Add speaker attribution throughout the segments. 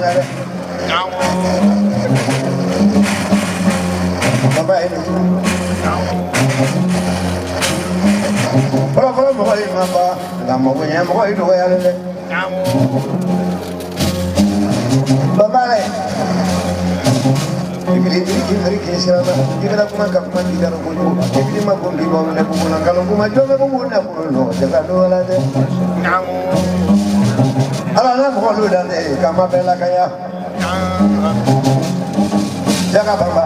Speaker 1: Bangare. Bye. Bravo, boy, Mamba. I'm going to wear it. Bye bye. Give it up, my government. Give him a good people and a woman. Kaluma, Joe, no, the Galola. Alana Holuda, Camabella Kaya. Jagababa.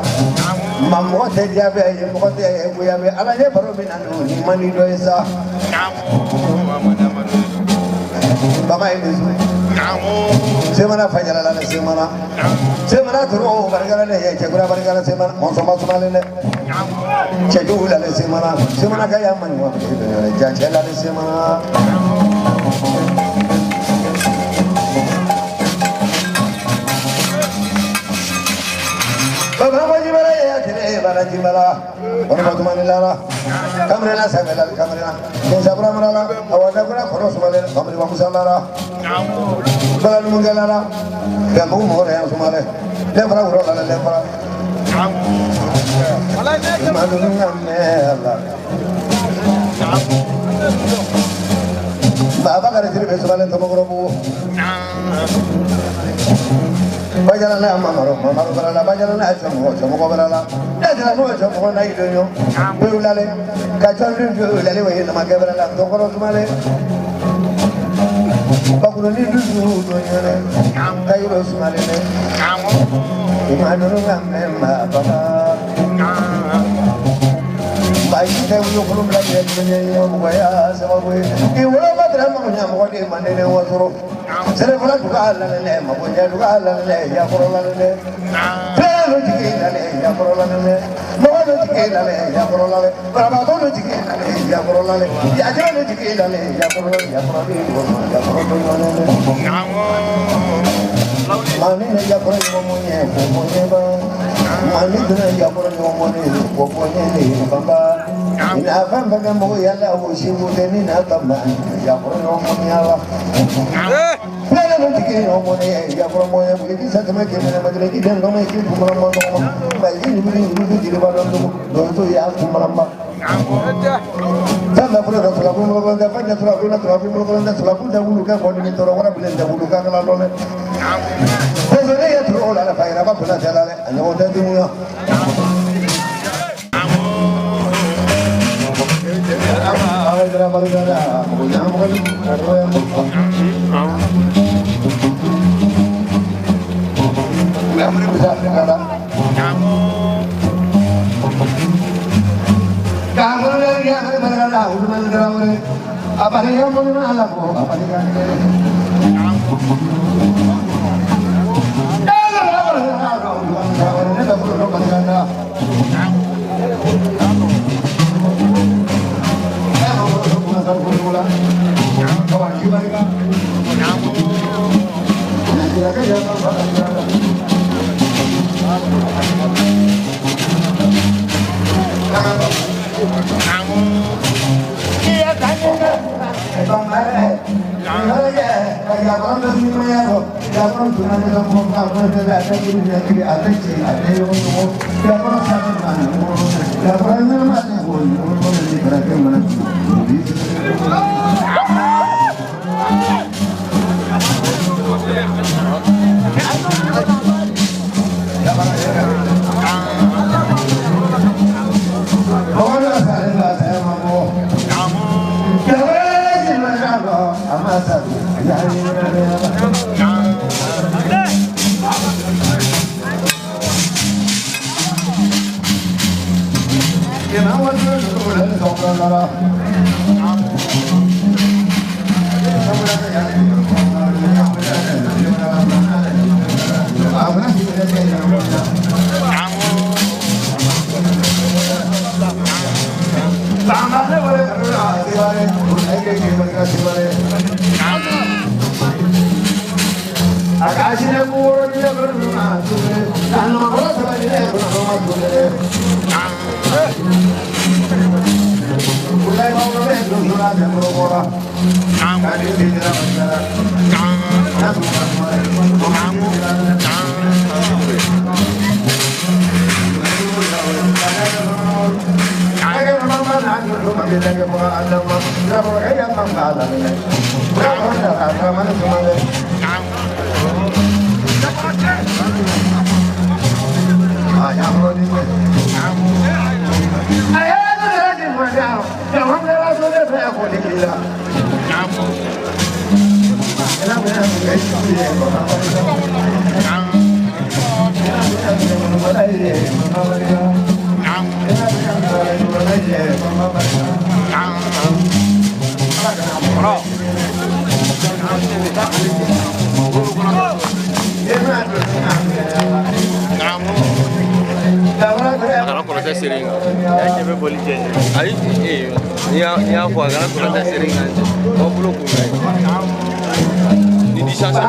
Speaker 1: Mamma, they have what we have. I never been a money to his. Bye. Semana Fajala Semana Semana Turo Bargana Chagura Bargana Semana Monsoma Somalene Chagula Semana Semana Kayaman Jachela Semana Barajimala Manila Camerala Savela Camerala Sabramala Awada Corosmale Kamriwamusala Balanungalala Gamu More Sumale Lebra Rola Lebra Baba Garithri Vesval Tomogrobu Bajala Mamaro Mamara Bajala Chomogovala That's a no Naidino Bulale Kachan Lele in Magabala Tokorosmale Bakuni Kairos Marine Imanuranga Memba Baba By the way, you look like you were about Ramon, what is Monday was wrong. Several to Galan, Mabuja, Yaporolane, Yaporolane, Yaporolane, Yaporolane, Brabology, Yaporolane, Yaporolane, Manina Yaporolane, Manina Yaporolane, Bamba. In Avamba Moyala, she would in Abama, Yaporolane. No money, Yaporolane, it is at the making of a lady, then don't make it by to Yakumama. Tell the brother of Labuno, the Fanya Trabuna, the Slaputa, who look at the Torah, the Wulukan. There's a day to all of fire about Pula, and what they're doing.
Speaker 2: Agora começa a seringa. É que é bem boliche. Aí, ia voar, agora começa a seringa. Vamos pro louco, velho. E de chance.